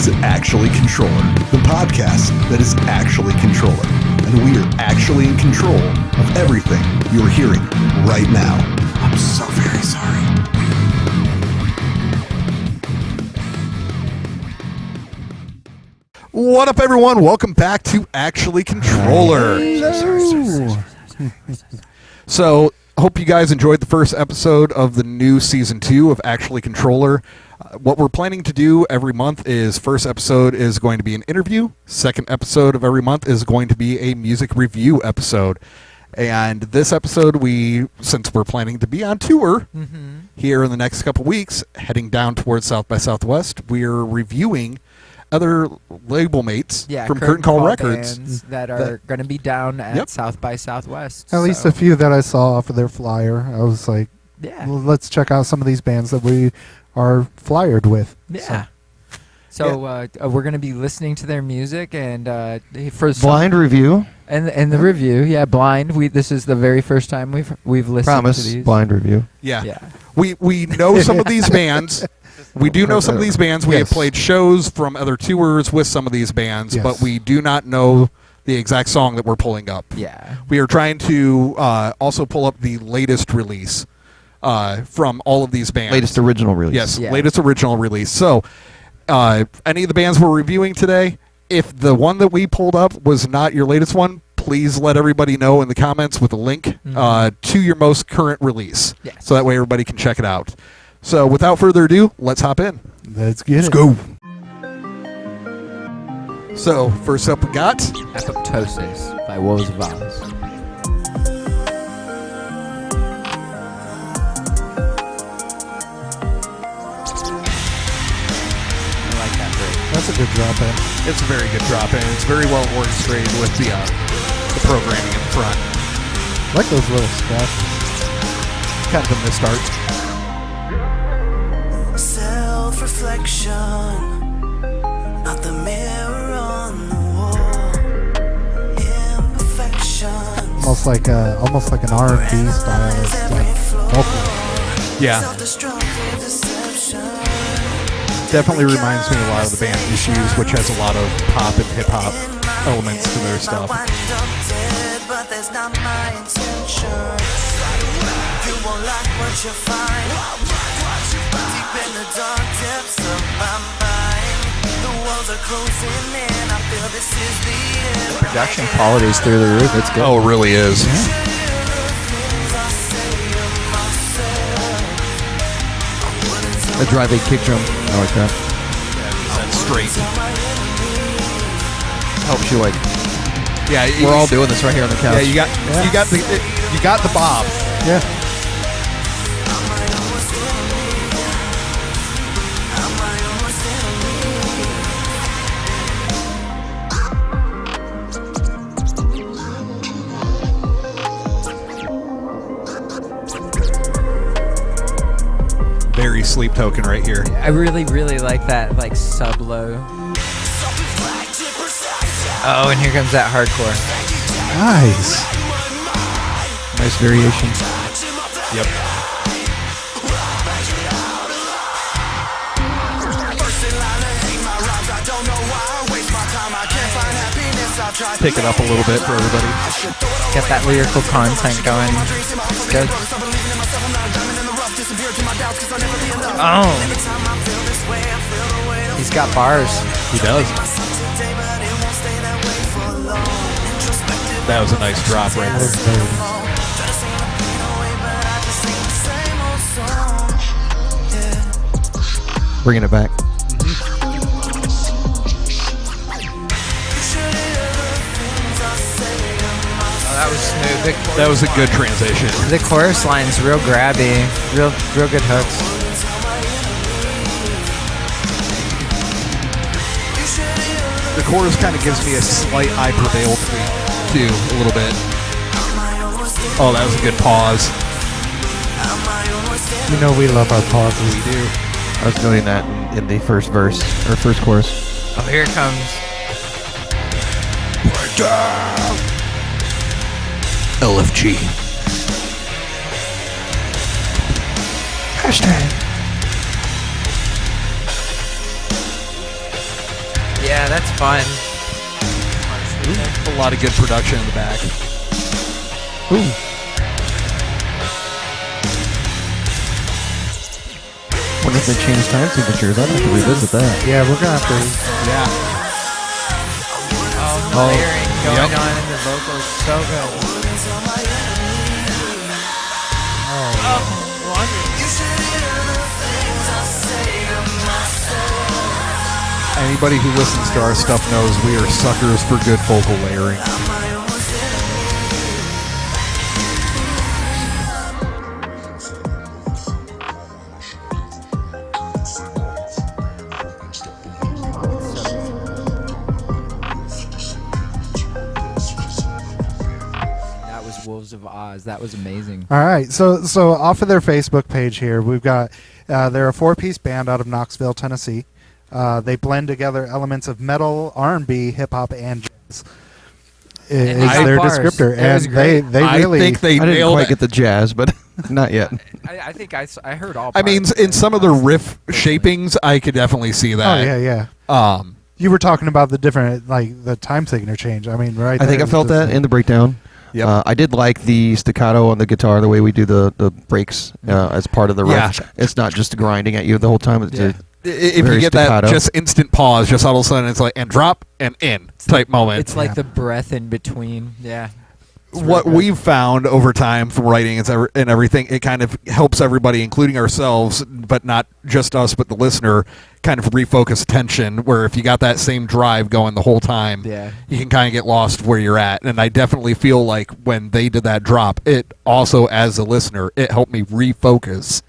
is Actually Contrøller, the podcast that is actually Contrøller. And we are actually in control of everything you are hearing right now. I'm so very sorry. What up, everyone? Welcome back to Actually Contrøller. So, hope you guys enjoyed the first episode of the new season 2 of Actually Contrøller. What we're planning to do every month is first episode is going to be an interview. Second episode of every month is going to be a music review episode. And this episode, since we're planning to be on tour here in the next couple weeks, heading down towards South by Southwest, we're reviewing other label mates from Curtain Call Records bands that are going to be down at South by Southwest. At least a few that I saw off of their flyer. I was like, well, let's check out some of these bands that we are flyered with. So we're going to be listening to their music and for blind review and the review. Blind. This is the very first time we've listened to these. Blind review. We know some of these bands. We do know some of these bands. We have played shows from other tours with some of these bands, but we do not know the exact song that we're pulling up. We are trying to also pull up the latest release from all of these bands. Latest original release. Yes, latest original release. So, any of the bands we're reviewing today, if the one that we pulled up was not your latest one, please let everybody know in the comments with a link to your most current release. So that way everybody can check it out. So, without further ado, let's hop in. Let's get it. Go. So, first up we got Apoptosis by Wolves of Oz. That's a good drop in. It's a very good drop in. It's very well orchestrated with the programming in front. I like those little scratches. Kind of a missed art. Self-reflection, not the mirror on the wall. Imperfection. Almost like an R&B style vocal. Yeah. Definitely reminds me a lot of the band Issues, which has a lot of pop and hip hop elements to their stuff. But there's not my intention. You won't like what you find. Deep in the dark depths of my mind. The walls are closing in. I feel this is the end. The production quality is through the roof. It's good. Oh, it really is. A driving kick drum. I like that. That's straight. Helps you We're all doing this right here on the couch. Yeah, you got the bob. Yeah. Very Sleep Token right here. I really, really like that sub low. Oh, and here comes that hardcore. Nice. Nice variation. Yep. Pick it up a little bit for everybody. Get that lyrical content going. It's good. Oh. He's got bars. He does. That was a nice drop right there. Bringing it back. That was smooth. That was a good transition. The chorus line's real grabby, real good hooks. The chorus kind of gives me a slight I Prevail tweak, too, a little bit. Oh, that was a good pause. You know we love our pauses. We do. I was doing that in the first verse, or first chorus. Oh, here it comes. LFG. Hashtag. fun. A lot of good production in the back. Ooh. Wonder if they changed time signatures. I'd have to revisit that. Yeah, we're gonna have to. Yeah. Oh, the layering going on in the vocals, so good. Anybody who listens to our stuff knows we are suckers for good vocal layering. That was Wolves of Oz. That was amazing. All right, so off of their Facebook page here, we've got they're a 4-piece band out of Knoxville, Tennessee. They blend together elements of metal, R&B, hip hop, and jazz. Is their bars. descriptor, It and was great. they really. I think they I didn't nailed quite it. get the jazz, but not yet. I think I heard all. I mean, parts. in some of the riff shapings, I could definitely see Oh that. yeah. You were talking about the different, like the time signature change. I mean, right? I think I there, felt that in the breakdown. Yep. I did like the staccato on the guitar, the way we do the breaks as part of the riff. Yeah. It's not just grinding at you the whole time. It's Yeah. If Very you get staccato. that just instant pause, just all of a sudden it's like, and drop and in type moment. it's like Yeah. the breath in between. Yeah. It's What really good. we've found over time from writing and everything, it kind of helps everybody, including ourselves, but not just us, but the listener, kind of refocus attention. Where if you got that same drive going the whole time, Yeah. you can kind of get lost where you're at. And I definitely feel like when they did that drop, it also, as a listener, it helped me refocus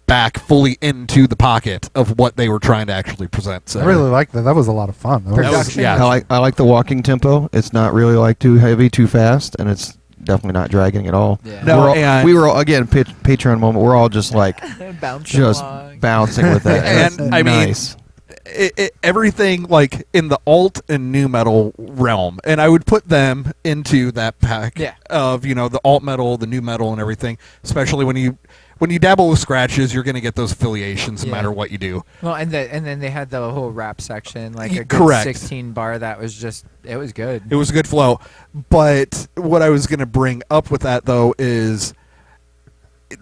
back fully into the pocket of what they were trying to actually present. So I really liked that. That was a lot of fun. That was- Production. yeah. I like the walking tempo. It's not really like too heavy, too fast, and it's definitely not dragging at all. Yeah. No, We're all- and- we were all, again, Patreon moment. We're all just like Bouncing just along. bouncing with that. And, It's I mean, nice. Everything like in the alt and new metal realm, and I would put them into that pack Yeah. of the alt metal, the new metal, and everything. Especially when you dabble with scratches, you're going to get those affiliations no Yeah. matter what you do. Well, and then they had the whole rap section, like a good Correct. 16 bar. That was just, it was good. It was a good flow. But what I was going to bring up with that though is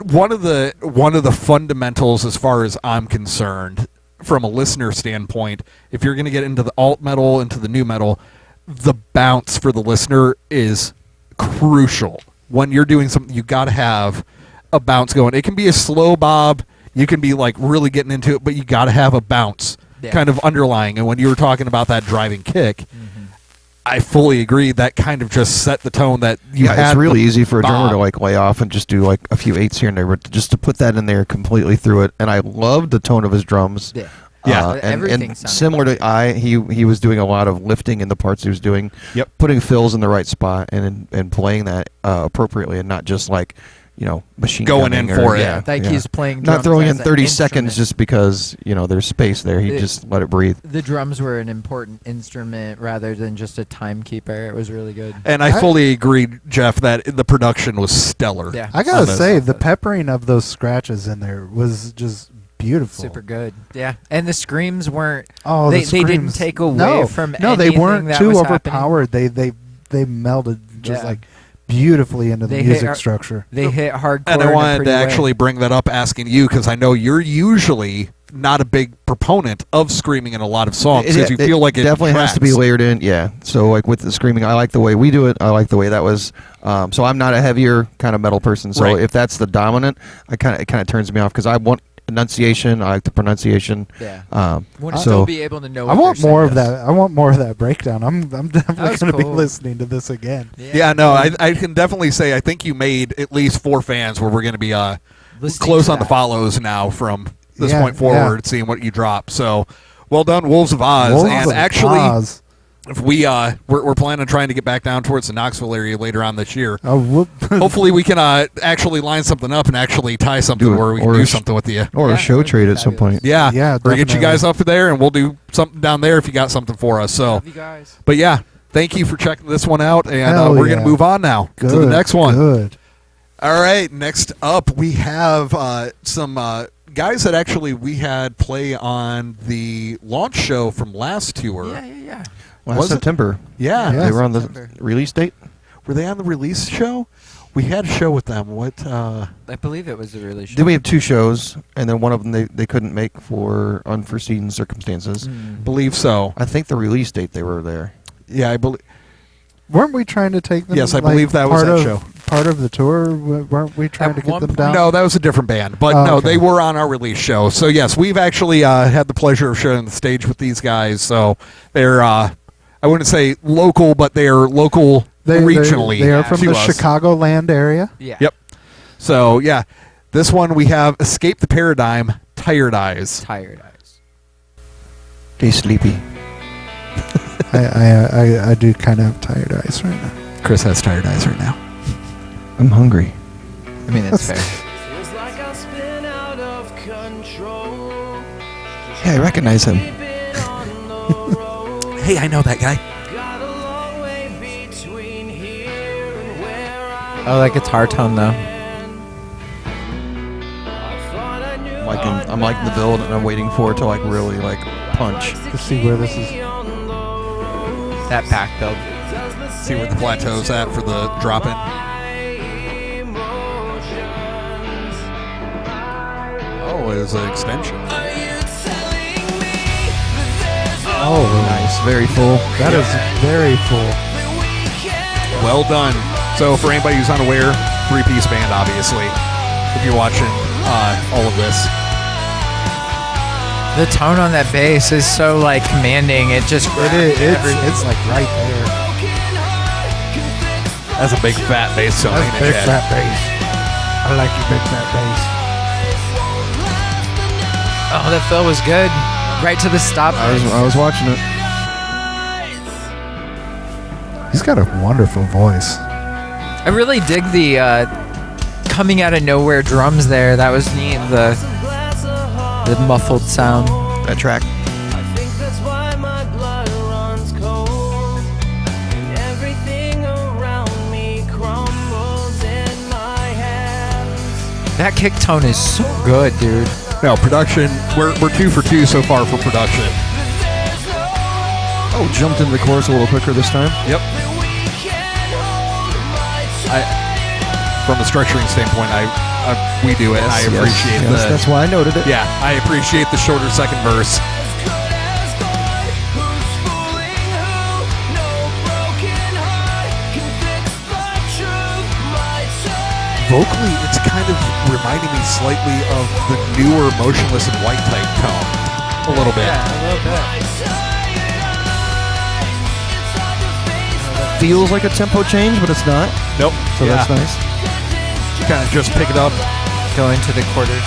one of the fundamentals, as far as I'm concerned, from a listener standpoint, if you're going to get into the alt metal, into the new metal, the bounce for the listener is crucial. When you're doing something, you got to have a bounce going. It can be a slow bob. You can be like really getting into it, but you got to have a bounce kind of underlying. And when you were talking about that driving kick, I fully agree. That kind of just set the tone that you had. It's really the easy for a drummer bob. to like lay off and just do like a few eights here and there, but just to put that in there completely through it. And I loved the tone of his drums. Yeah. Yeah. Everything and sounded similar to he was doing a lot of lifting in the parts he was doing. Yep. Putting fills in the right spot and playing that appropriately, and not just like machine Going gunning in or- for it. yeah, Like yeah. he's playing not drums throwing as in an 30 seconds instrument. just because there's space there. He just let it breathe. The drums were an important instrument rather than just a timekeeper. It was really good. And I fully agree, Jeff, that the production was stellar. Yeah. I gotta on this. say, the peppering of those scratches in there was just beautiful. Super good. Yeah. And the screams weren't. Oh, they the didn't screams. take away no, from no, they anything weren't that too was happening. overpowered. They melded just Yeah. like beautifully into the They music hit- structure. They hit hardcore. And in I a wanted pretty to way. actually bring that up, asking you, because I know you're usually not a big proponent of screaming in a lot of songs because you feel like it definitely has to be tracks. layered in. Yeah. So like with the screaming, I like the way we do it. I like the way that was. So I'm not a heavier kind of metal person. So Right. if that's the dominant, it kind of turns me off because I want enunciation. I like the pronunciation. Yeah. Um, Want to so still be able to know. I what want they're more saying. of that. I want more of that breakdown. I'm definitely was going to be cool. listening to this again. Yeah, no, I can definitely say I think you made at least 4 fans where we're going to be Listening close to on the that. follows now from this Yeah, point forward, seeing what you drop. So, well done, Wolves of Oz. Wolves and of actually, Oz. if we're planning on trying to get back down towards the Knoxville area later on this year. Oh, whoop. Hopefully, we can actually line something up and actually tie something Do it. where we can Or do a sh- something with you. or Yeah, a show that would trade be at some fabulous. point. Yeah, Yeah, or get you definitely. guys up there, and we'll do something down there if you got something for us. So, Love you guys. but yeah, thank you for checking this one out, and Hell we're yeah. going to move on now Good, to the next one. Good. All right, next up we have some guys that actually we had play on the launch show from last tour. Yeah. Yeah. Last Was it? September. Yeah. Yeah. They were on the September. release date. Were they on the release show? We had a show with them. What? I believe it was a really show. Then we have 2 shows, and then one of them they couldn't make for unforeseen circumstances. Believe so. I think the release date they were there. Yeah, I believe. Weren't we trying to take them? Yes, I believe that was part that of, show. Part of the tour. Weren't we trying At to get one them point- down? No, that was a different band. But Oh, no, okay. they were on our release show. So yes, we've actually had the pleasure of sharing the stage with these guys. So they're I wouldn't say local, but they're local regionally. They are from to the us. Chicagoland area. Yeah. Yep. So yeah, this one we have Escape the Paradigm, Tired Eyes. Tired Eyes. Okay, sleepy. I do kind of have tired eyes right now. Chris has tired eyes right now. I'm hungry. I mean, that's fair. Feels like I'll spin out of control. Yeah, I recognize him. Keeping on the road. Hey, I know that guy. Got a long way between here and where I Oh, that guitar tone, though. thought I knew. I'm liking the build, and I'm waiting for it to like really like punch. To see where this is. That back build. See where the plateau's at for the drop in. Oh, it was an extension. Oh, Nice, very full. that is very full. Well done. So for anybody who's unaware, 3-piece band, obviously. If you're watching all of this. The tone on that bass is so like commanding. It just It's like right there. That's a big fat bass tone. That's ain't it, big Chad? fat bass. I like your big fat bass. Oh, that fill was good. Right to the stop. I was watching it. He's got a wonderful voice. I really dig the coming out of nowhere drums there. That was neat. The muffled sound. That track. I think that's why my blood runs cold. And everything around me crumbles in my hands. That kick tone is so good, dude. No, production. We're 2 for 2 so far for production. Oh, jumped into the chorus a little quicker this time. Yep. From a structuring standpoint, we do it. And I Yes, appreciate yes, the. That's why I noted it. Yeah, I appreciate the shorter second verse. Vocally, it's kind of reminding me slightly of the newer Motionless in White type tone. A little bit. a little bit. Feels like a tempo change, but it's not. Nope. So that's nice. Kind of just pick it up. Go into the quarters.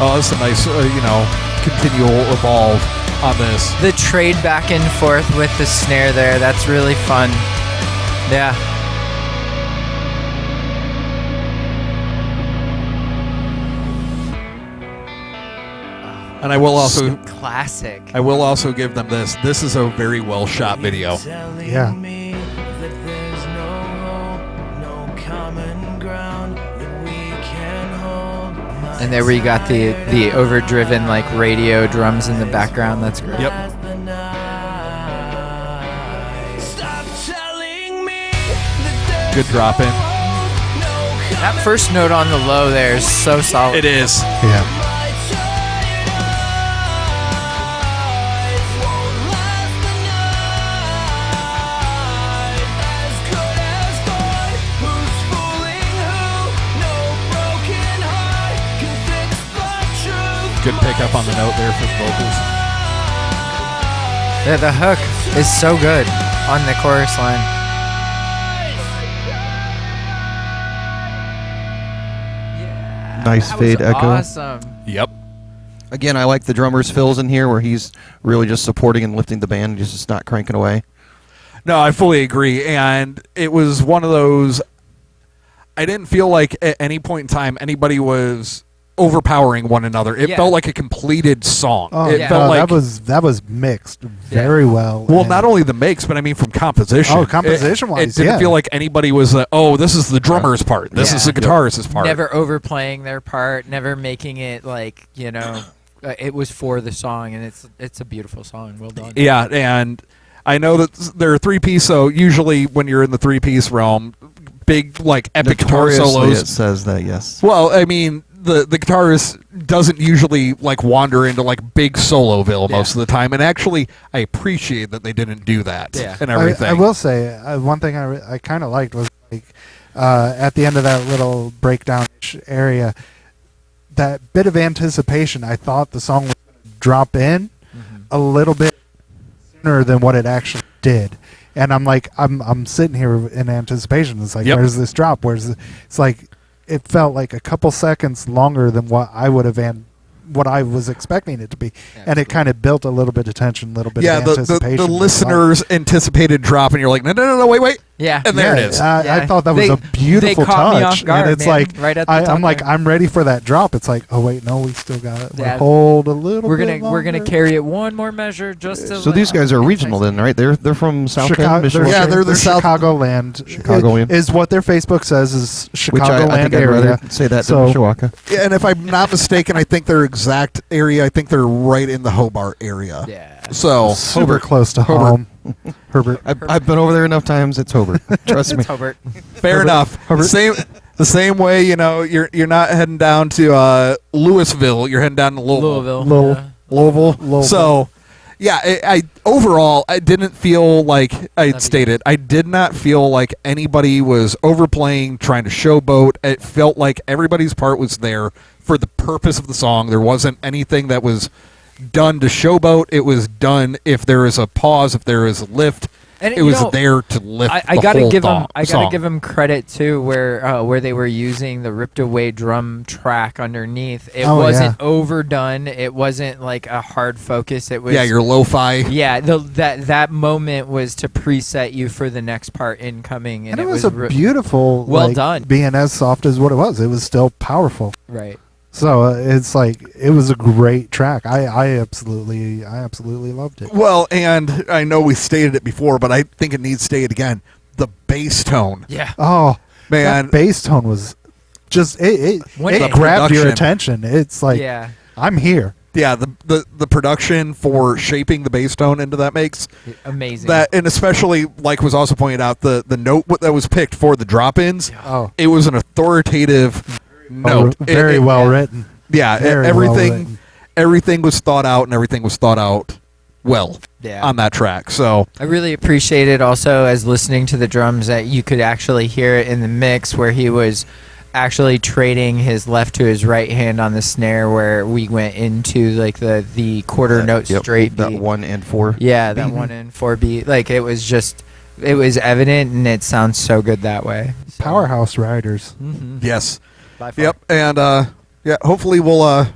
Oh, that's a nice, continual evolve on this. The trade back and forth with the snare there. That's really fun. Yeah. And I will also Classic. I will also give them this. This is a very well shot video. Yeah. Me that there's no hope, no common ground that we can hold. And there we got the overdriven like radio drums in the background. That's great. Yep. Stop telling me that Good drop in. That first note on the low there is so solid. It is. Yeah. Good pickup on the note there for the vocals. Yeah, the hook is so good on the chorus line. Nice That fade was echo. Awesome. Yep. Again, I like the drummer's fills in here where he's really just supporting and lifting the band, just not cranking away. No, I fully agree. And it was one of those. I didn't feel like at any point in time anybody was overpowering one another. It Yeah. felt like a completed song. Oh, It yeah. felt no, like that was mixed very well. well, and- not only the mix, but I mean from composition. Oh, composition-wise, it didn't yeah. feel like anybody was this is the drummer's part. This is the guitarist's part. Never overplaying their part, never making it like, it was for the song, and it's a beautiful song. Well done. Yeah, and I know that they're a 3-piece, so usually when you're in the 3-piece realm, big like epic guitar Notoriously, solos. it says that, yes. Well, I mean, the guitarist doesn't usually like wander into like big soloville most of the time, and actually, I appreciate that they didn't do that and everything. I will say one thing I kind of liked was like at the end of that little breakdown area, that bit of anticipation. I thought the song was going to drop in a little bit sooner than what it actually did. And I'm like, I'm sitting here in anticipation. It's like, where's this drop? It's like, it felt like a couple seconds longer than what I would have what I was expecting it to be, and it kind of built a little bit of tension, a little bit of anticipation. the listeners anticipated drop, and you're like, no, wait, Yeah. and there it is. I thought that was a beautiful caught me touch, off guard, and it's man, like right at the I'm top like there. I'm ready for that drop. It's like, oh wait, no, we still got it. Yeah. Hold a little. We're bit gonna longer. carry it one more measure just to. So these guys are regional then, right? They're from South Chicago, Bend, Mishawaka? they're the South- Chicagoland. Chicagoland. Is what their Facebook says is Which I Chicagoland think I'd area. rather say that So- than Mishawaka. Yeah, and if I'm not mistaken, I think their exact area, I think they're right in the Hobart area. Yeah. So Super close to Hobart. home. Herbert. I've been over there enough times. It's Hobart. Trust me. It's Hobart. fair Herbert. enough. Herbert. The same way, you're not heading down to Louisville. You're heading down to Louisville. Louisville. yeah. Louisville. So, yeah, I overall I didn't feel like I stated. I did not feel like anybody was overplaying, trying to showboat. It felt like everybody's part was there for the purpose of the song. There wasn't anything that was done to showboat. It was done if there is a pause, if there is a lift. And It was there to lift I the gotta whole give them. I gotta song. give them credit too, where they were using the ripped away drum track underneath. It Oh, wasn't yeah. overdone. It wasn't like a hard focus. It was your lo-fi. Yeah, that moment was to preset you for the next part incoming, And it was a beautiful, well like, done. being as soft as what it was. It was still powerful. right. So it's like it was a great track. I absolutely loved it. Well, and I know we stated it before, but I think it needs stated again. The bass tone. Yeah. Oh Man. that bass tone was just it When it it- grabbed your production. attention. It's like yeah. I'm here. Yeah, the production for shaping the bass tone into that makes Amazing. that, and especially like was also pointed out, the note that was picked for the drop-ins, Oh, it was an authoritative note. very It- well written. Yeah, very everything well written. everything was thought out, and everything was thought out well Yeah. on that track. So I really appreciated also as listening to the drums that you could actually hear it in the mix where he was actually trading his left to his right hand on the snare, where we went into like the quarter note Yep, straight that beat. 1 and 4. Yeah, that 1 and 4 beat. Like it was evident, and it sounds so good that way. So. Powerhouse riders. Mhm. yes, By far. yep, and hopefully we'll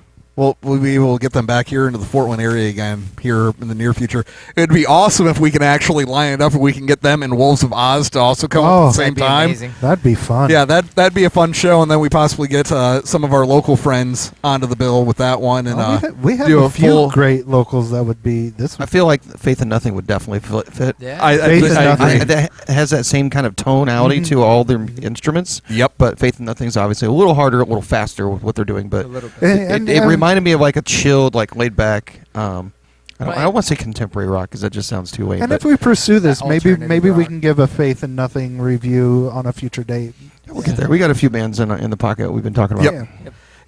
be able to get them back here into the Fort Wayne area again here in the near future. It'd be awesome if we can actually line it up and we can get them and Wolves of Oz to also come Oh. at the same That'd be time. amazing. That'd be fun. Yeah, that'd be a fun show, and then we possibly get some of our local friends onto the bill with that one, and we have do a few full- great locals that would be this. I feel like Faith in Nothing would definitely fit. Yeah. Faith in Nothing. agree. That has that same kind of tonality to all their instruments. Yep. But Faith in Nothing's obviously a little harder, a little faster with what they're doing. But a little bit. it reminded me of like a chilled, like laid back. I Right. don't want to say contemporary rock because that just sounds too late. And But if we pursue this, That maybe alternative we rock. can give a Faith in Nothing review on a future date. we'll get there. We got a few bands in the pocket we've been talking about. Yep.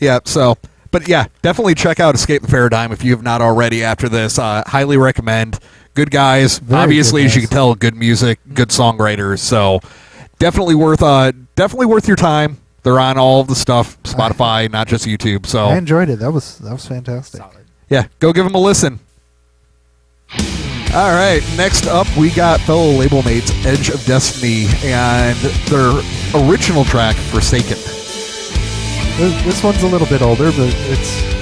Yeah, so, but yeah, definitely check out Escape the Paradigm if you have not already after this. Highly recommend. Good guys. Very Obviously, good as you guys. can tell, good music, good songwriters. So definitely worth your time. They're on all of the stuff, Spotify, not just YouTube. I So enjoyed it. That was fantastic. Solid. yeah, go give them a listen. All right, next up we got fellow label mates Edge of Destiny and their original track Forsaken. This one's a little bit older, but it's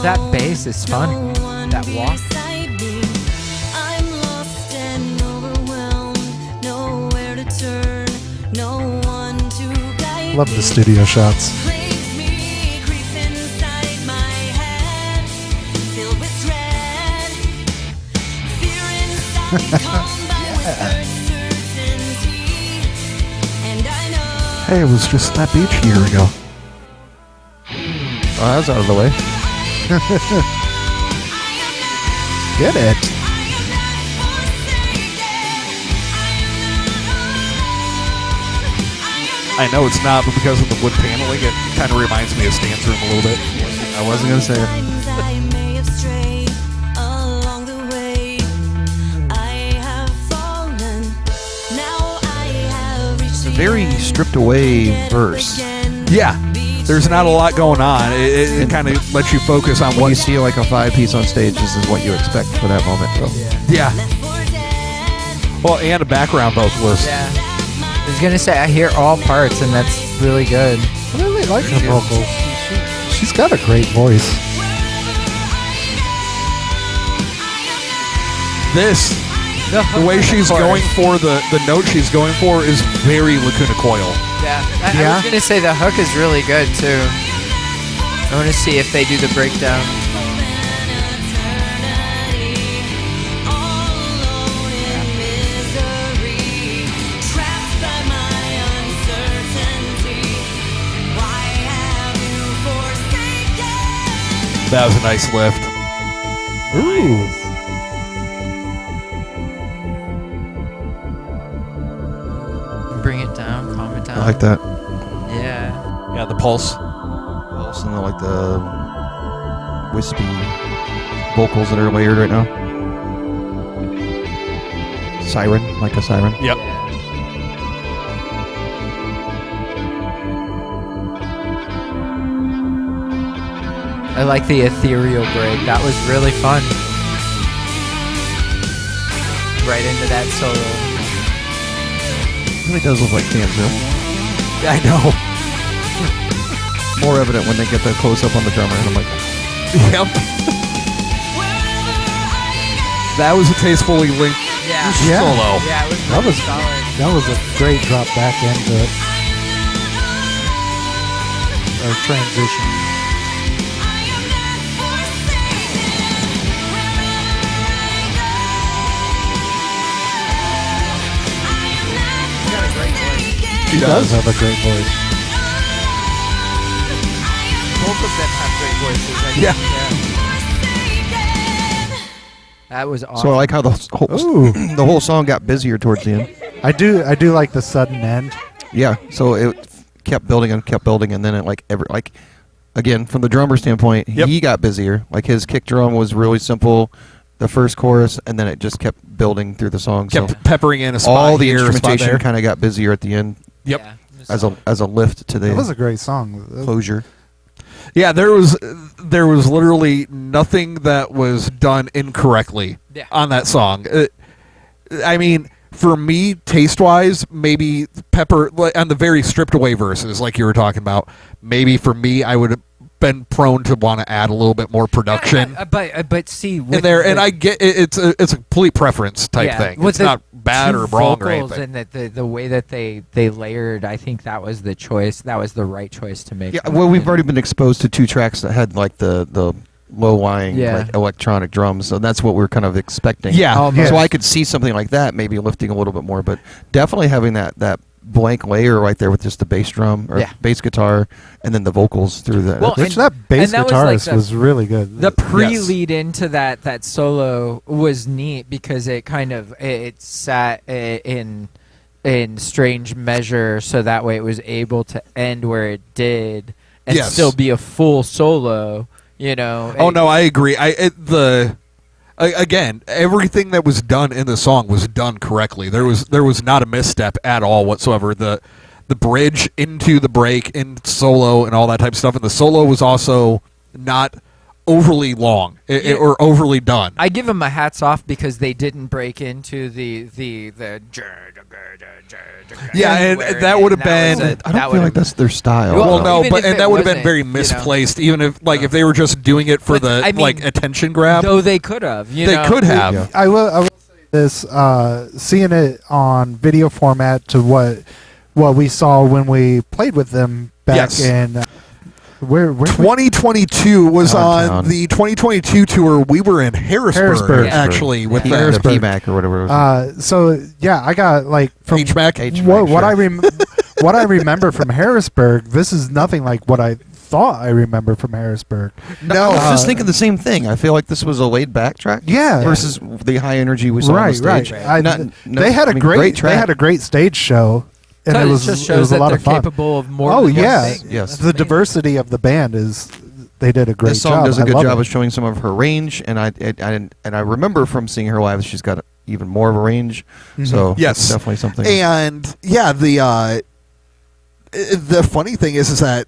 That bass is fun. That walk. Love the studio shots. Hey, it was just that beach a year ago. Oh, that was out of the way. Get it. I know it's not, but because of the wood paneling, it kind of reminds me of Stan's room a little bit. I wasn't going to say it. I may have strayed along the way. I have fallen. Now I have reached It's a very stripped away verse. Yeah, there's not a lot going on. It kind of lets you focus on When what you see like a 5-piece on stage, this is what you expect for that moment. So. Yeah. Well, and a background vocalist. Yeah. I was gonna say I hear all parts, and that's really good. I really like her vocals. She's got a great voice. This, the way she's going for the note she's going for is very Lacuna Coil. Yeah. I was gonna say the hook is really good too. I want to see if they do the breakdown. That was a nice lift. Ooh. Bring it down, calm it down. I like that. Yeah. Yeah, the pulse. Also, I like the wispy vocals that are layered right now. Siren, like a siren. Yep. I like the ethereal break. That was really fun. Right into that solo. It really does look like Danzo. I know. More evident when they get the close up on the drummer, and I'm like, Yep. That was a tastefully linked Yeah. solo. Yeah, it was That really was solid. That was a great drop back into it. Or transition. He does have a great voice. Both of them have great voices. I Yeah. think, That was awesome. so I like how the whole Ooh. the whole song got busier towards the end. I do like the sudden end. Yeah, so it kept building, and then it again from the drummer standpoint, Yep. he got busier. Like his kick drum was really simple, the first chorus, and then it just kept building through the song. Kept so peppering in a spot all the here, a spot instrumentation there. kind of got busier at the end Yep. Yeah, it was as a lift to That was the a great song. closure. Yeah, there was literally nothing that was done incorrectly Yeah. on that song. I mean, for me, taste-wise, maybe Pepper on the very stripped away verses, like you were talking about. Maybe for me, I would have been prone to want to add a little bit more production but see in there, and I get it's a complete preference type thing. with It's the not bad two or wrong or vocals anything. and the way that they layered, I think that was the choice. That was the right choice to make. Yeah, well, we've already been exposed to two tracks that had like the low-lying Yeah. like electronic drums, so that's what we're kind of expecting. Yeah. Almost. So I could see something like that, maybe lifting a little bit more, but definitely having that blank layer right there with just the bass drum or Yeah. bass guitar, and then the vocals through the. Well, Which and- that bass and that was like guitarist was really good. The pre-lead into that solo was neat because it kind of it sat in strange measure, so that way it was able to end where it did and Yes. still be a full solo. You know. Oh no, I agree. Again, everything that was done in the song was done correctly. There was not a misstep at all whatsoever. The bridge into the break in solo and all that type of stuff, and the solo was also not overly long or overly done. I give them my hats off because they didn't break into the Yeah, and that would have been. I don't feel like that's their style. Well, Well, no, even but if and it that would have been wasn't, very you know. misplaced. Even if if they were just doing it for But, I mean, attention grab, though they could have. they could have. Yeah. I will say this: seeing it on video format to what what we saw when we played with them back Yes. in where 2022 was Downtown. on the 2022 tour. We were in Harrisburg, Harrisburg. with the them. Harrisburg. PMAC or whatever it was. So yeah, I got like from HMAC. what sure. what I remember from Harrisburg. This is nothing like what I thought I remember from Harrisburg. No, I was just thinking the same thing. I feel like this was a laid back track. Yeah. Versus the high energy we saw on the Right, stage. right. They had a great track. they had a great stage show, and So it was just it shows was a that lot they're of fun. capable of more. Oh than one yeah, thing. Yes. That's the amazing. diversity of the band is they did a great This song job. does a I good love job it. of showing some of her range, and I remember from seeing her live, she's got even more of a range. Mhm. So Yes. it's definitely something. and yeah, the funny thing is that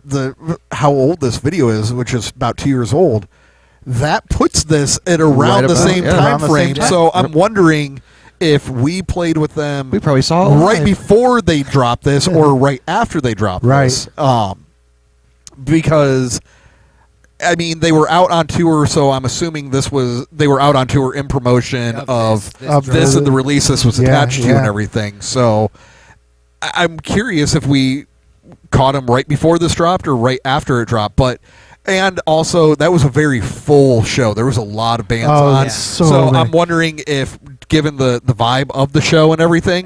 how old this video is, which is about 2 years old. That puts this at around Right the about- same yeah. time Around the same frame. time. So I'm wondering if we played with them we probably saw it right live. before they dropped this or right after they dropped Right. this. Because I mean they were out on tour, so I'm assuming they were out on tour in promotion of Of this the- and the release this was Yeah, attached to yeah. and everything. So I'm curious if we caught them right before this dropped or right after it dropped. And also that was a very full show. There was a lot of bands Oh, on. yeah. So many. I'm wondering if, given the vibe of the show and everything,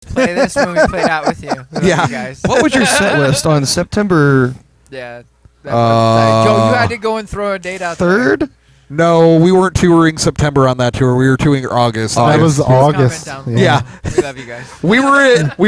Play this when we played out with you. We love Yeah. you guys. What was your set list on September Yeah. Joe, you had to go and throw a date out there. 3rd? no, we weren't touring September on that tour. We were touring August. that was Comment August. down. Yeah. We love you guys. We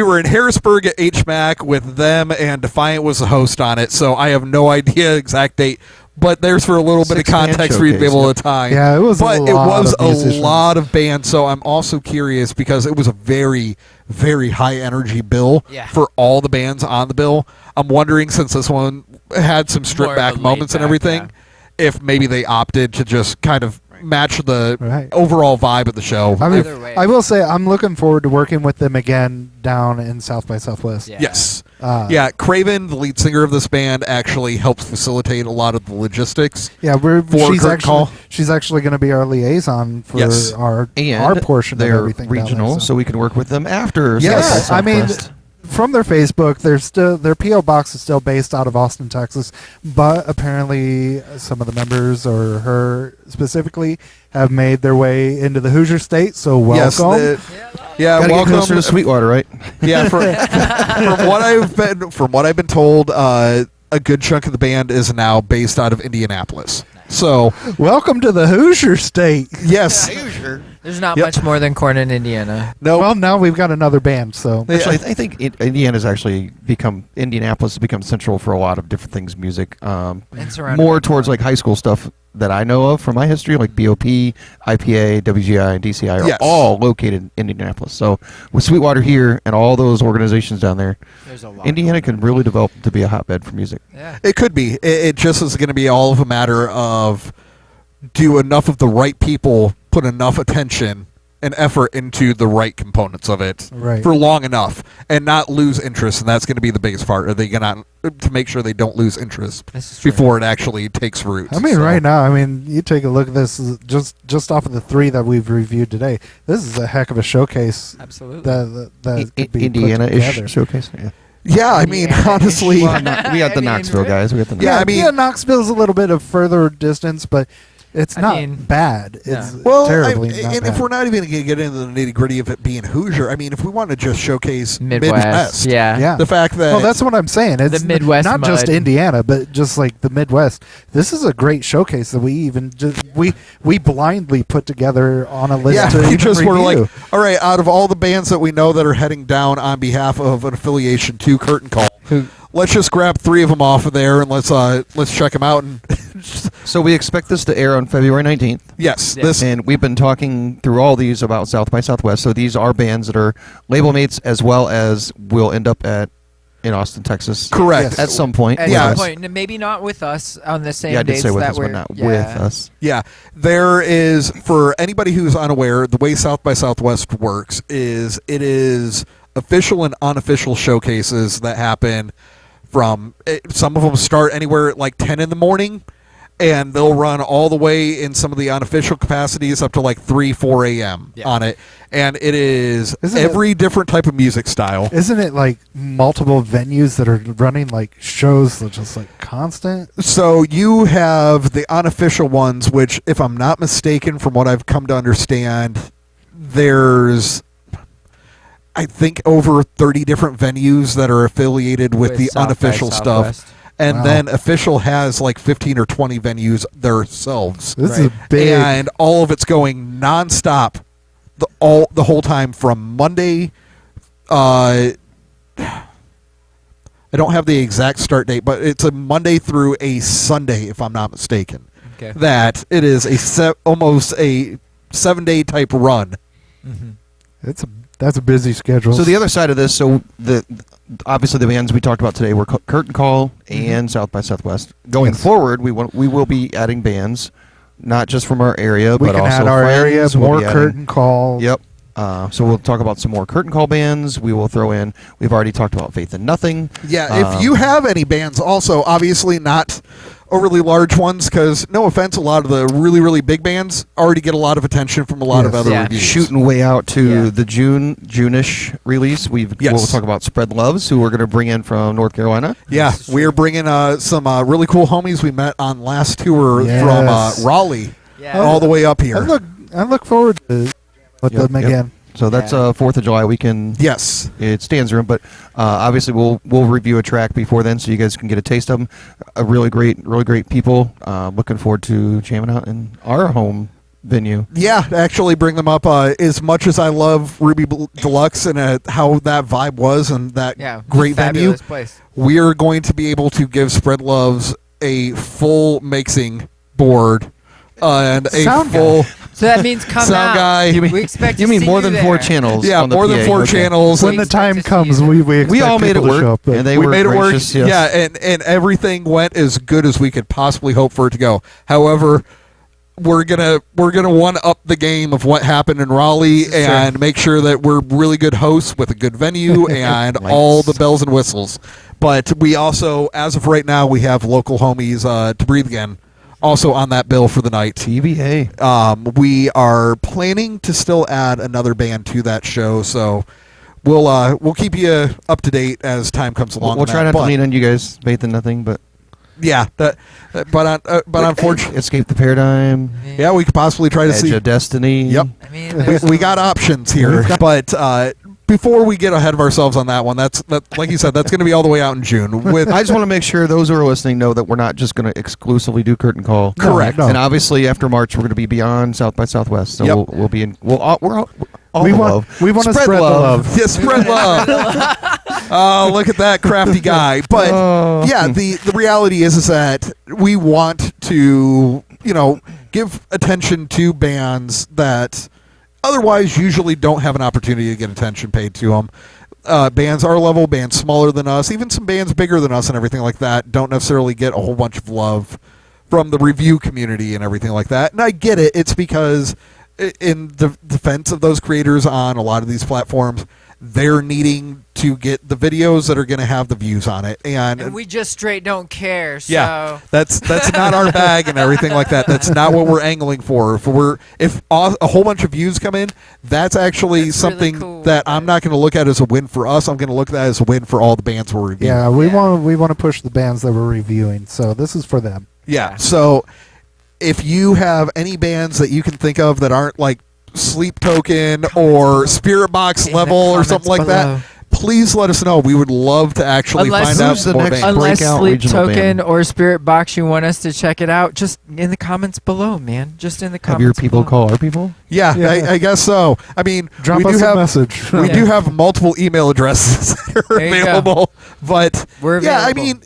were in Harrisburg at HMAC with them, and Defiant was the host on it. So I have no idea exact date, but there's for a little bit of Six-band context for you to be showcase, able yep. to time. Yeah, it was. But a it lot was of a musicians. lot of bands. So I'm also curious because it was a very, very high energy bill Yeah. for all the bands on the bill. I'm wondering, since this one had some More stripped of back a moments and laid-back, everything, if maybe they opted to just kind of match the Right. overall vibe of the show. I mean, Either way. I will say I'm looking forward to working with them again down in South by Southwest. Yeah. Yes. Yeah, Craven, the lead singer of this band, actually helps facilitate a lot of the logistics. yeah. For Curtain She's actually going to be our liaison for Yes. our And portion of they're everything. down regional, there, so we can work with them after. Yes, South by I mean, Southwest. from their Facebook, their PO box is still based out of Austin, Texas, but apparently some of the members, or her specifically, have made their way into the Hoosier State. So welcome. Yes, Yeah, yeah, Gotta get welcome closer to Sweetwater, right? Yeah, from what I've been told, a good chunk of the band is now based out of Indianapolis. So Welcome to the Hoosier State. yes, There's not Yep. much more than corn in Indiana. no, Well, now we've got another band. So Actually, I think Indiana's actually Indianapolis has become central for a lot of different things, music. And surrounded More by towards corn. like high school stuff that I know of from my history, like BOP, IPA, WGI, and DCI are Yes. all located in Indianapolis. So with Sweetwater here and all those organizations down there, There's a lot. Indiana can really develop to be a hotbed for music. Yeah. it could be. It just is going to be all of a matter of do enough of the right people put enough attention and effort into the right components of it Right. for long enough and not lose interest, and that's going to be the biggest part. Are they going to make sure they don't lose interest This is true. before it actually takes root? I mean, So- right now, you take a look at this just off of the 3 that we've reviewed today. This is a heck of a showcase Absolutely. that could be put Indiana-ish together. showcase. Yeah. Yeah, I mean, Indiana-ish. honestly, Well, we got the I mean, Knoxville guys. We got the Yeah, I mean- Knoxville's a little bit of further distance, but it's I not mean, bad. It's well, terribly and not if bad. we're not even going to get into the nitty gritty of it being Hoosier, I mean, if we want to just showcase Midwest. Yeah. Yeah. the fact that Well, that's what I'm saying. It's The Midwest not just mud. Indiana, but just like the Midwest. This is a great showcase that we even just we blindly put together on a list. yeah, to we even just were review. like, all right, out of all the bands that we know that are heading down on behalf of an affiliation to Curtain Call, let's just grab 3 of them off of there and let's check them out. And So we expect this to air on February 19th. yes, Yeah. this And we've been talking through all these about South by Southwest. So these are bands that are label mates as well as will end up in Austin, Texas. correct. Yes. At some point. At Yeah. some point, n- maybe not with us on the same Yeah, I did dates say with that us, we're but not yeah. with us. Yeah, there is, for anybody who's unaware, the way South by Southwest works is it is official and unofficial showcases that happen from, some of them start anywhere at like 10 in the morning, and they'll run all the way in some of the unofficial capacities up to like 3-4 a.m. on it, and it is every different type of music style. Isn't it like multiple venues that are running like shows that just like constant? So you have the unofficial ones, which, if I'm not mistaken, from what I've come to understand, there's, I think, over 30 different venues that are affiliated with the South by unofficial Southwest. stuff. And Wow. then official has like 15 or 20 venues themselves. This is big. And all of it's going nonstop the whole time from Monday. I don't have the exact start date, but it's a Monday through a Sunday, if I'm not mistaken. Okay. That it is almost a 7-day type run. That's a busy schedule. So the other side of this, so obviously the bands we talked about today were Curtain Call and South by Southwest. Going Yes. forward, we will be adding bands, not just from our area, we but can also add our friends. area, We'll more be adding- curtain call. Yep. So we'll talk about some more Curtain Call bands. We will throw in. We've already talked about Faith in Nothing. Yeah, if you have any bands, also obviously not overly large ones, because no offense, a lot of the really, really big bands already get a lot of attention from a lot of Yes. other Yeah. reviews. Shooting way out to Yeah. the June-ish release. We'll Yes. talk about Spread Loves, who we're going to bring in from North Carolina. Yeah, This is we're bringing some really cool homies we met on last tour Yes. from Raleigh Yeah. all the way up here. I look forward to with Yep, them yep. again. So that's Yeah. 4th of July weekend. Yes. It stands room, but obviously we'll review a track before then, so you guys can get a taste of them. Really great people. Looking forward to jamming out in our home venue. Yeah, to actually bring them up. As much as I love Ruby Deluxe and how that vibe was and that great venue, Fabulous place. we are going to be able to give Spread Loves a full mixing board and a Sound full So that means come sound out. guy. We expect You to mean see more than there. 4 channels? Yeah, on the more than PA. 4 Okay. channels. When the expect time to see comes, you we expect We all made it people to work, show up, but- and they we were made it work. gracious, yes. Yeah, and everything went as good as we could possibly hope for it to go. However, we're gonna one up the game of what happened in Raleigh and make sure that we're really good hosts with a good venue and all the bells and whistles. But we also, as of right now, we have local homies to Breathe Again also on that bill for the night. TVA. We are planning to still add another band to that show, so we'll keep you up to date as time comes along. We'll on try that. not to But, lean on you guys, Faith in Nothing, but yeah, but unfortunately, Escape the Paradigm, yeah, we could possibly try to Edge see. of Destiny. Yep. I mean, We got options here, but before we get ahead of ourselves on that one, that like you said, that's going to be all the way out in June. With I just want to make sure those who are listening know that we're not just going to exclusively do Curtain Call. Correct. No. And obviously, after March, we're going to be beyond South by Southwest. So Yep. we'll be in. We're all We the want love. we want to spread the love. yeah, spread love. Oh, look at that crafty guy! But Oh. yeah, the reality is that we want to give attention to bands that otherwise usually don't have an opportunity to get attention paid to them. Bands our level, bands smaller than us, even some bands bigger than us and everything like that don't necessarily get a whole bunch of love from the review community and everything like that. And I get it. It's because in the defense of those creators on a lot of these platforms, they're needing to get the videos that are going to have the views on it. and we just straight don't care. So yeah, that's not our bag and everything like that. That's not what we're angling for. If a whole bunch of views come in, that's actually That's something really cool, that but- I'm not going to look at as a win for us. I'm going to look at that as a win for all the bands we're reviewing. Yeah, we want to push the bands that we're reviewing. So this is for them. Yeah. So if you have any bands that you can think of that aren't like Sleep Token or Spirit Box In the level or comments something like below. that, please let us know. We would love to actually Unless- find out Who's the more next bands. Unless breakout Sleep regional Token band? or Spirit Box, you want us to check it out, just in the comments below, man. Just in the comments. Have your people below. call our people? Yeah, Yeah. I guess so. I mean, Drop we us do a have message. we Yeah. do have multiple email addresses that are There you go. available, but We're yeah, I available.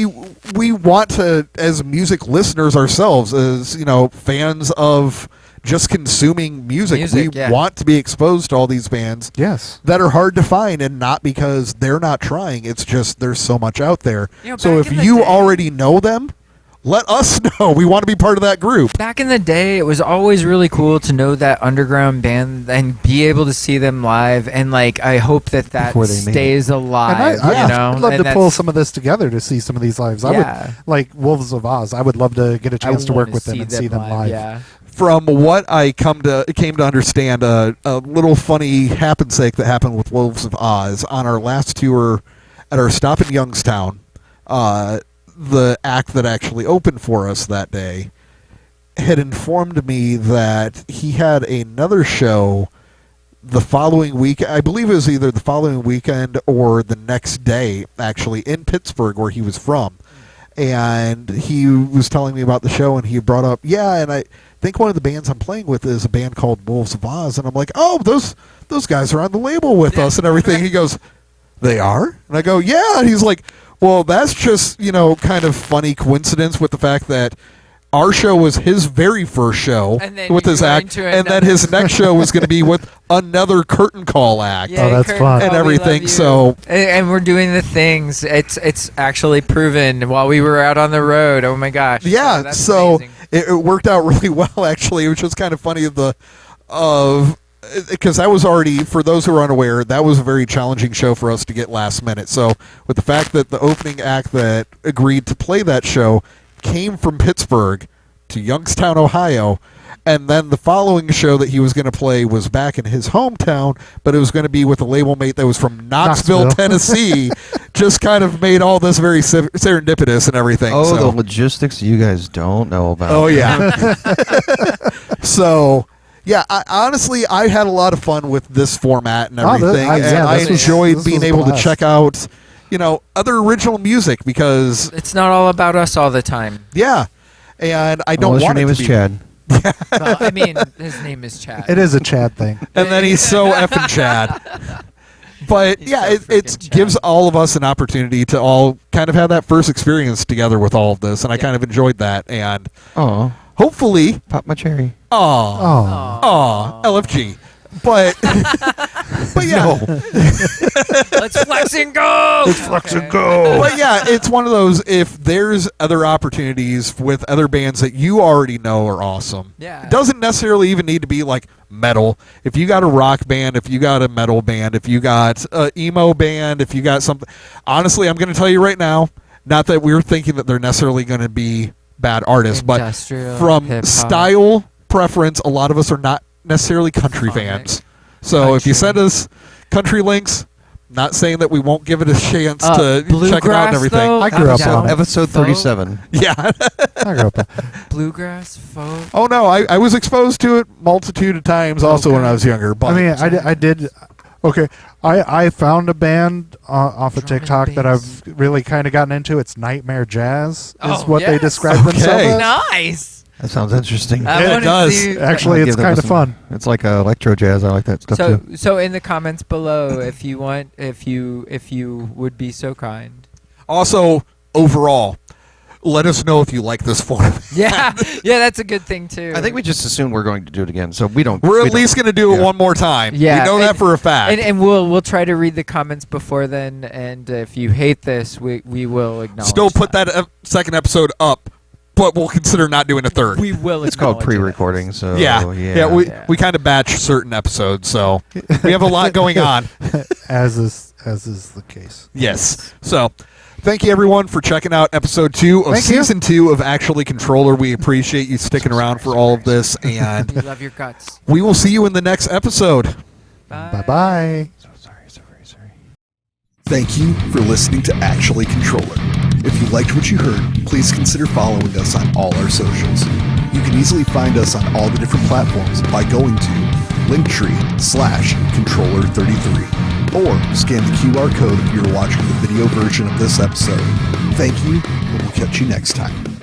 mean, we want to, as music listeners ourselves, as fans of just consuming music, we Yeah. want to be exposed to all these bands Yes. that are hard to find, and not because they're not trying. It's just there's so much out there. You know, So back if in the you day- already know them, let us know. We want to be part of that group. Back in the day, it was always really cool to know that underground band and be able to see them live. And like, I hope that Before they made stays alive. And you know, I'd love And to pull that's- some of this together to see some of these lives. I Yeah. would like Wolves of Oz. I would love to get a I chance to work wanna with them and see them live. Yeah. From what I came to understand, a little funny happenstake that happened with Wolves of Oz on our last tour at our stop in Youngstown. The act that actually opened for us that day had informed me that he had another show the following week. I believe it was either the following weekend or the next day, actually, in Pittsburgh, where he was from. And he was telling me about the show, and he brought up, and I think one of the bands I'm playing with is a band called Wolves of Oz. And I'm like, oh, those guys are on the label with us and everything. He goes, they are? And I go, yeah. And he's like, well, that's just, kind of funny coincidence with the fact that our show was his very first show And then with you're his going act, to and then another- his next show was going to be with another curtain call act. Oh, that's fun. And we everything, love you. so- and we're doing the things. It's actually proven while we were out on the road. Oh my gosh! Yeah, that's so amazing. it worked out really well, actually, which was kind of funny because that was already, for those who are unaware, that was a very challenging show for us to get last minute. So with the fact that the opening act that agreed to play that show came from Pittsburgh to Youngstown, Ohio, and then the following show that he was going to play was back in his hometown, but it was going to be with a label mate that was from Knoxville. Tennessee, just kind of made all this very serendipitous and everything. Oh, so. the logistics you guys don't know about. Oh, yeah. So, yeah, honestly, I had a lot of fun with this format and everything, and I enjoyed being able to check out, other original music because, It's not all about us all the time. yeah, and I don't Unless your want name it is to be. Chad. Well, I mean, his name is Chad. It is a Chad thing. And then he's so effing Chad. But He's yeah, so it freaking Chad. gives all of us an opportunity to all kind of have that first experience together with all of this, and I kind of enjoyed that. And Oh, hopefully, pop my cherry. Oh, LFG. But but yeah, Let's flex and go. but yeah, it's one of those. If there's other opportunities with other bands that you already know are awesome, Yeah. it doesn't necessarily even need to be like metal. If you got a rock band, if you got a metal band, if you got a emo band, if you got something, honestly, I'm going to tell you right now. Not that we're thinking that they're necessarily going to be bad artists, but Industrial, from hip-hop. style preference, a lot of us are not necessarily country Phonic. fans. So if you send us country links, not saying that we won't give it a chance to check it out and everything. Though, I grew up on it. Episode Folk, 37. Yeah. I grew up. Bluegrass, folk. Oh no, I was exposed to it multitude of times also when I was younger. But I mean, I did. Okay, I found a band off of Drum and TikTok that bass. I've really kind of gotten into. It's Nightmare Jazz, is Oh, what they yes. describe Okay. themselves as. Nice. That sounds interesting. I Yeah, it wanna does. see- Actually, I'll it's give them kind of some- fun. It's like electro jazz. I like that stuff too. So in the comments below, if you would be so kind. also overall, let us know if you like this format. Yeah, yeah, that's a good thing too. I think we just assume we're going to do it again, so we don't. We're we at least going to do it yeah. one more time. Yeah, we know that and- for a fact. and we'll try to read the comments before then, and if you hate this, we will acknowledge. Still put that second episode up, but we'll consider not doing a third. We will. It's called acknowledge it. pre-recording, so yeah. Yeah. We kind of batch certain episodes, so we have a lot going on. As is the case. Yes. So, thank you everyone for checking out episode 2 of Thank you. season 2 of Actually Controller. We appreciate you sticking around for all of this, and We love your guts. we will see you in the next episode. Bye bye. So sorry. Thank you for listening to Actually Controller. If you liked what you heard, please consider following us on all our socials. You can easily find us on all the different platforms by going to linktree/controller33 or scan the QR code if you're watching the video version of this episode. Thank you, and we'll catch you next time.